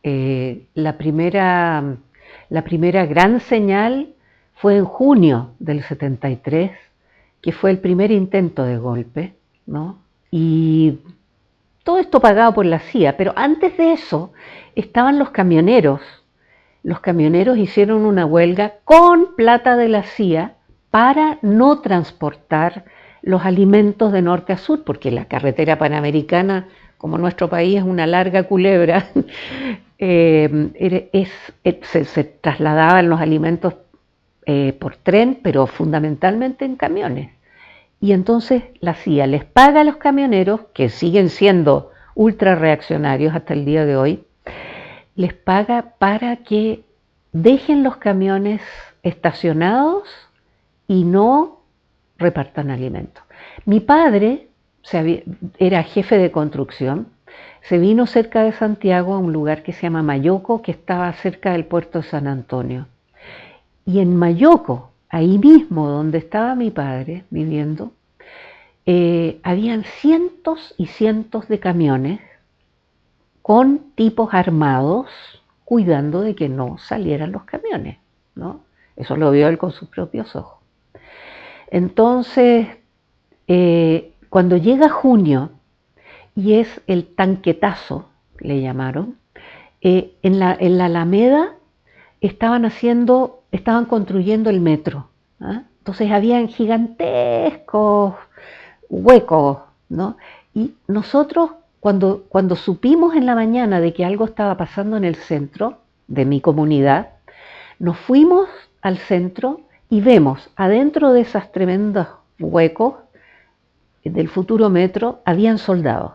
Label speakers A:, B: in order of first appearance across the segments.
A: La primera gran señal fue en junio del 73, que fue el primer intento de golpe, ¿no? Y todo esto pagado por la CIA, pero antes de eso estaban los camioneros. Los camioneros hicieron una huelga con plata de la CIA para no transportar los alimentos de norte a sur, porque la carretera panamericana, como nuestro país es una larga culebra, se trasladaban los alimentos por tren, pero fundamentalmente en camiones. Y entonces la CIA les paga a los camioneros, que siguen siendo ultra reaccionarios hasta el día de hoy, les paga para que dejen los camiones estacionados y no repartan alimentos. Mi padre era jefe de construcción, se vino cerca de Santiago a un lugar que se llama Mayoco, que estaba cerca del puerto de San Antonio. Y en Mayoco, ahí mismo donde estaba mi padre viviendo, habían cientos y cientos de camiones con tipos armados cuidando de que no salieran los camiones, ¿no? Eso lo vio él con sus propios ojos. Entonces, cuando llega junio y es el tanquetazo, le llamaron, en la Alameda estaban construyendo el metro, ¿eh? Entonces habían gigantescos huecos, ¿no? Y nosotros, cuando supimos en la mañana de que algo estaba pasando en el centro de mi comunidad, nos fuimos al centro y vemos adentro de esos tremendos huecos del futuro metro habían soldados.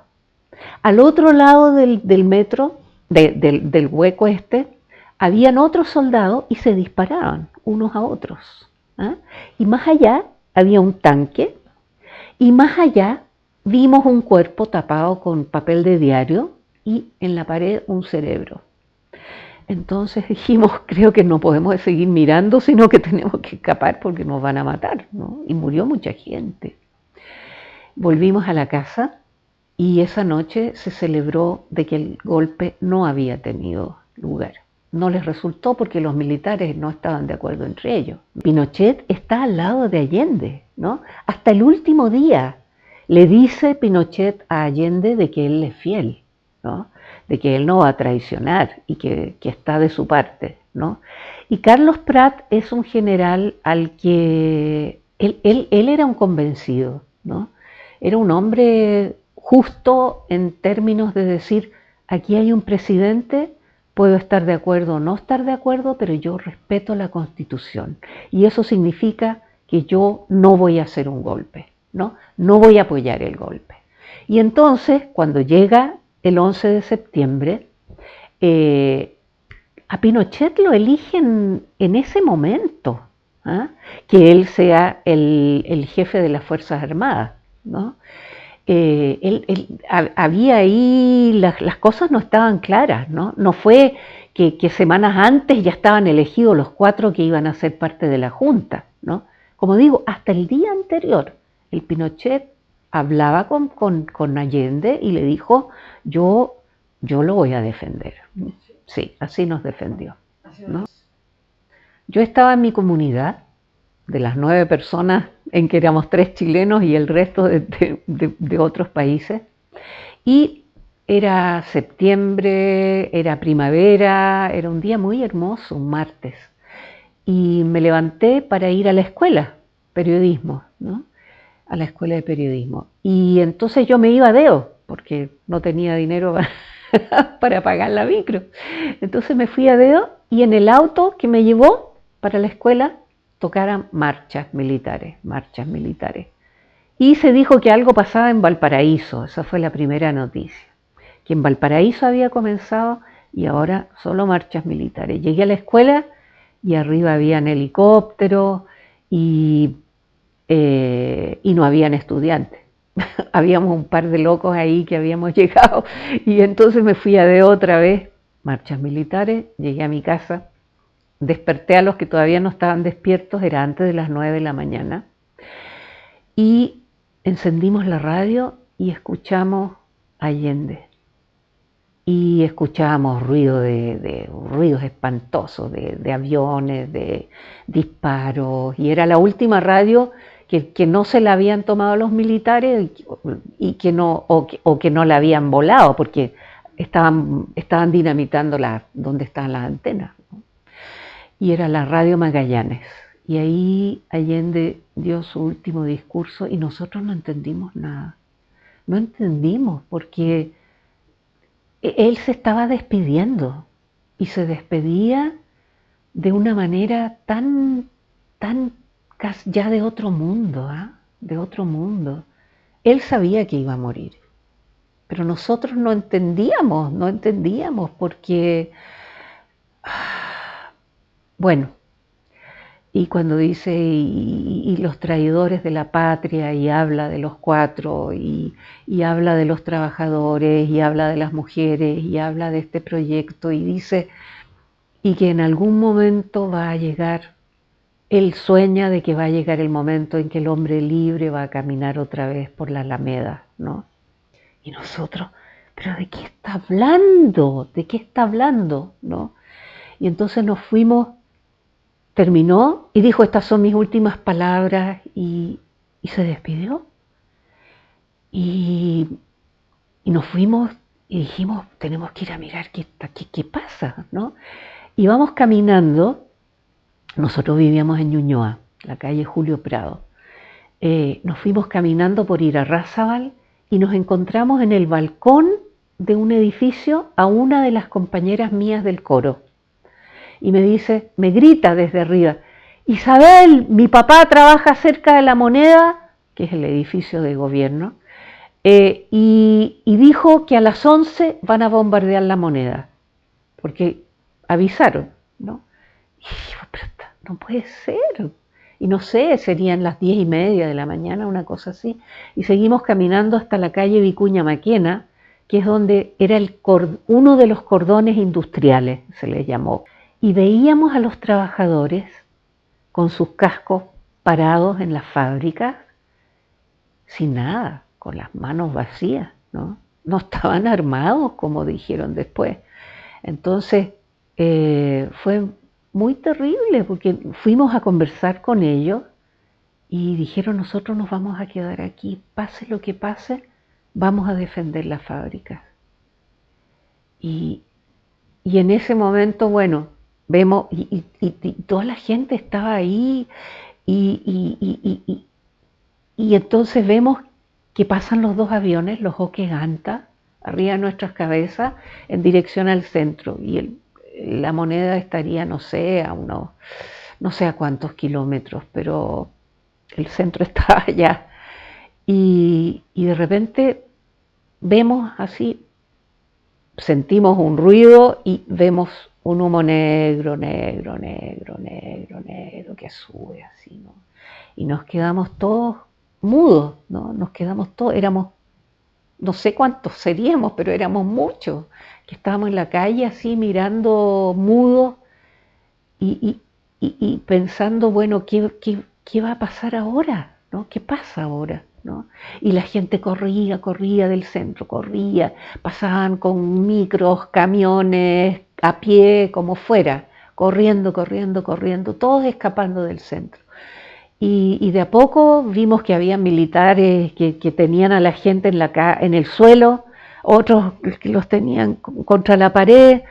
A: Al otro lado del metro, del hueco habían otros soldados y se disparaban unos a otros, ¿eh? Y más allá había un tanque y más allá vimos un cuerpo tapado con papel de diario y en la pared un cerebro. Entonces dijimos, creo que no podemos seguir mirando, sino que tenemos que escapar porque nos van a matar, ¿no? Y murió mucha gente. Volvimos a la casa y esa noche se celebró de que el golpe no había tenido lugar. No les resultó porque los militares no estaban de acuerdo entre ellos. Pinochet está al lado de Allende, ¿no? Hasta el último día le dice Pinochet a Allende de que él es fiel, ¿no? De que él no va a traicionar y que está de su parte, ¿no? Y Carlos Prat es un general al que él era un convencido, ¿no? Era un hombre justo en términos de decir, aquí hay un presidente, puedo estar de acuerdo o no estar de acuerdo, pero yo respeto la Constitución. Y eso significa que yo no voy a hacer un golpe, ¿no? No voy a apoyar el golpe. Y entonces, cuando llega el 11 de septiembre, a Pinochet lo eligen en ese momento, ¿eh? Que él sea el jefe de las Fuerzas Armadas, ¿no? Había ahí, las cosas no estaban claras, ¿no? No fue que semanas antes ya estaban elegidos los 4 que iban a ser parte de la Junta, ¿no? Como digo, hasta el día anterior, el Pinochet hablaba con Allende y le dijo, yo lo voy a defender. Sí, así nos defendió, ¿no? Yo estaba en mi comunidad, de las 9 personas en que éramos 3 chilenos y el resto de otros países, y era septiembre, era primavera, era un día muy hermoso, un martes, y me levanté para ir a la escuela, periodismo, ¿no? A la escuela de periodismo, y entonces yo me iba a deo, porque no tenía dinero para pagar la micro, entonces me fui a deo y en el auto que me llevó para la escuela tocaran marchas militares. Y se dijo que algo pasaba en Valparaíso, esa fue la primera noticia, que en Valparaíso había comenzado y ahora solo marchas militares. Llegué a la escuela y arriba habían helicópteros y no habían estudiantes. Habíamos un par de locos ahí que habíamos llegado y entonces me fui a de otra vez, marchas militares, llegué a mi casa. Desperté a los que todavía no estaban despiertos, era antes de las 9 de la mañana, y encendimos la radio y escuchamos a Allende. y escuchábamos ruidos espantosos, de aviones, de disparos, y era la última radio que no se la habían tomado los militares y que no, o que no la habían volado, porque estaban dinamitando donde estaban las antenas, ¿no? Y era la radio Magallanes. Y ahí Allende dio su último discurso y nosotros no entendimos nada. No entendimos porque él se estaba despidiendo y se despedía de una manera tan ya de otro mundo, ¿eh? De otro mundo. Él sabía que iba a morir, pero nosotros no entendíamos porque, bueno, y cuando dice y los traidores de la patria y habla de los cuatro y habla de los trabajadores y habla de las mujeres y habla de este proyecto y dice y que en algún momento va a llegar, él sueña de que va a llegar el momento en que el hombre libre va a caminar otra vez por la Alameda, ¿no? Y nosotros, pero ¿de qué está hablando? ¿De qué está hablando? ¿No? Y entonces nos fuimos, terminó y dijo, estas son mis últimas palabras y se despidió. Y, y nos fuimos y dijimos, tenemos que ir a mirar qué pasa, ¿no? Y vamos caminando, nosotros vivíamos en Ñuñoa, la calle Julio Prado. Nos fuimos caminando por Irarrázaval y nos encontramos en el balcón de un edificio a una de las compañeras mías del coro. Y me dice, me grita desde arriba, Isabel, mi papá trabaja cerca de la Moneda, que es el edificio de gobierno, y dijo que a las 11 van a bombardear la Moneda, porque avisaron, ¿no? Y yo, pero no puede ser. Y no sé, serían las 10:30 de la mañana, una cosa así. Y seguimos caminando hasta la calle Vicuña Maquena, que es donde era uno de los cordones industriales, se les llamó. Y veíamos a los trabajadores con sus cascos parados en las fábricas, sin nada, con las manos vacías, ¿no? No estaban armados, como dijeron después. Entonces, fue muy terrible porque fuimos a conversar con ellos y dijeron, nosotros nos vamos a quedar aquí, pase lo que pase, vamos a defender la fábrica. Y en ese momento, bueno, vemos, y toda la gente estaba ahí, y entonces vemos que pasan los dos aviones, los Hawker Anta, arriba de nuestras cabezas, en dirección al centro, y la Moneda estaría, no sé, no sé a cuántos kilómetros, pero el centro estaba allá. Y de repente vemos así, sentimos un ruido y vemos un humo negro que sube así, ¿no? Y nos quedamos todos mudos, ¿no? Nos quedamos todos, éramos, no sé cuántos seríamos, pero éramos muchos, que estábamos en la calle así mirando mudos y pensando, bueno, ¿qué va a pasar ahora? ¿No? ¿Qué pasa ahora? ¿No? Y la gente corría del centro, corría, pasaban con micros, camiones, a pie, como fuera, corriendo, todos escapando del centro. Y de a poco vimos que había militares que tenían a la gente en el suelo, otros que los tenían contra la pared,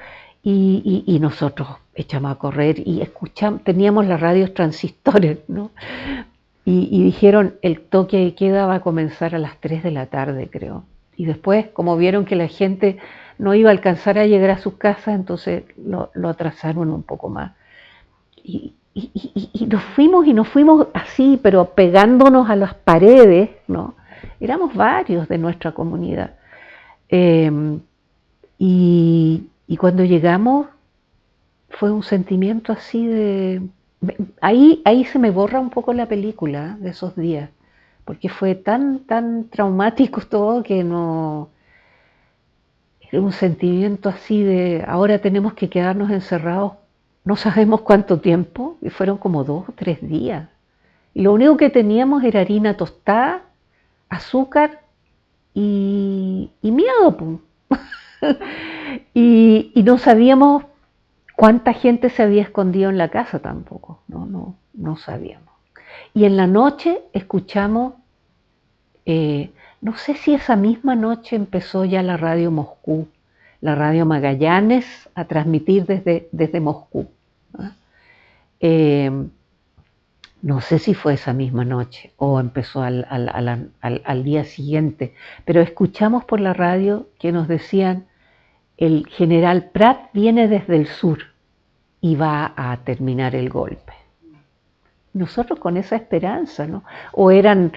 A: y nosotros echamos a correr y escuchamos, teníamos las radios transistores, ¿no? Y dijeron, el toque de queda va a comenzar a las 3 de la tarde, creo. Y después, como vieron que la gente no iba a alcanzar a llegar a sus casas, entonces lo atrasaron un poco más. Y nos fuimos así, pero pegándonos a las paredes, ¿no? Éramos varios de nuestra comunidad. Y cuando llegamos, fue un sentimiento así de... Ahí se me borra un poco la película de esos días, porque fue tan traumático todo que no... Era un sentimiento así de, ahora tenemos que quedarnos encerrados, no sabemos cuánto tiempo, y fueron como 2 o 3 días. Y lo único que teníamos era harina tostada, azúcar y miedo, pues. Y no sabíamos cuánta gente se había escondido en la casa tampoco, no sabíamos. Y en la noche escuchamos, no sé si esa misma noche empezó ya la radio Moscú, la radio Magallanes, a transmitir desde Moscú. ¿Ah? No sé si fue esa misma noche o empezó al día siguiente, pero escuchamos por la radio que nos decían, el general Prat viene desde el sur y va a terminar el golpe. Nosotros con esa esperanza, ¿no? O eran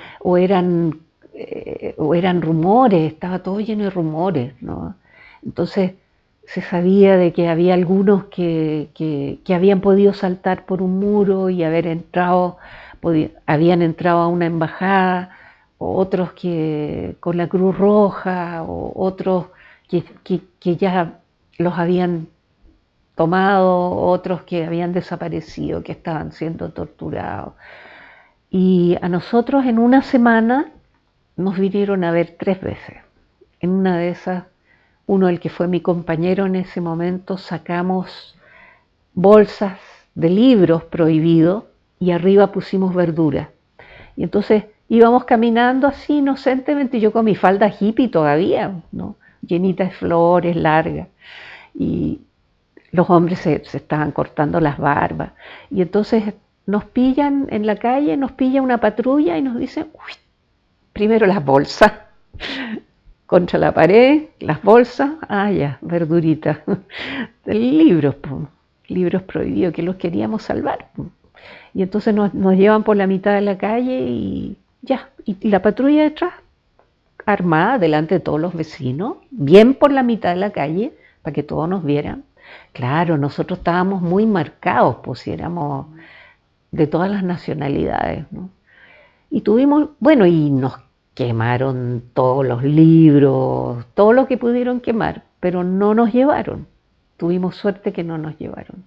A: rumores, estaba todo lleno de rumores, ¿no? Entonces se sabía de que había algunos que habían podido saltar por un muro y habían entrado a una embajada, o otros que con la Cruz Roja, o otros que ya los habían tomado, otros que habían desaparecido, que estaban siendo torturados. Y a nosotros en una semana nos vinieron a ver 3 veces. En una de esas, uno, el que fue mi compañero en ese momento, sacamos bolsas de libros prohibidos y arriba pusimos verduras. Y entonces íbamos caminando así inocentemente, yo con mi falda hippie todavía, ¿no? Llenita de flores, larga. Y los hombres se estaban cortando las barbas. Y entonces nos pillan en la calle, nos pilla una patrulla y nos dicen, uy, primero las bolsas, contra la pared, las bolsas, ya, verduritas, libros, libros prohibidos que los queríamos salvar. Y entonces nos llevan por la mitad de la calle y ya, y la patrulla detrás, armada delante de todos los vecinos, bien por la mitad de la calle, para que todos nos vieran. Claro, nosotros estábamos muy marcados, pues éramos de todas las nacionalidades, ¿no? Y y nos quemaron todos los libros, todo lo que pudieron quemar, pero no nos llevaron. Tuvimos suerte que no nos llevaron.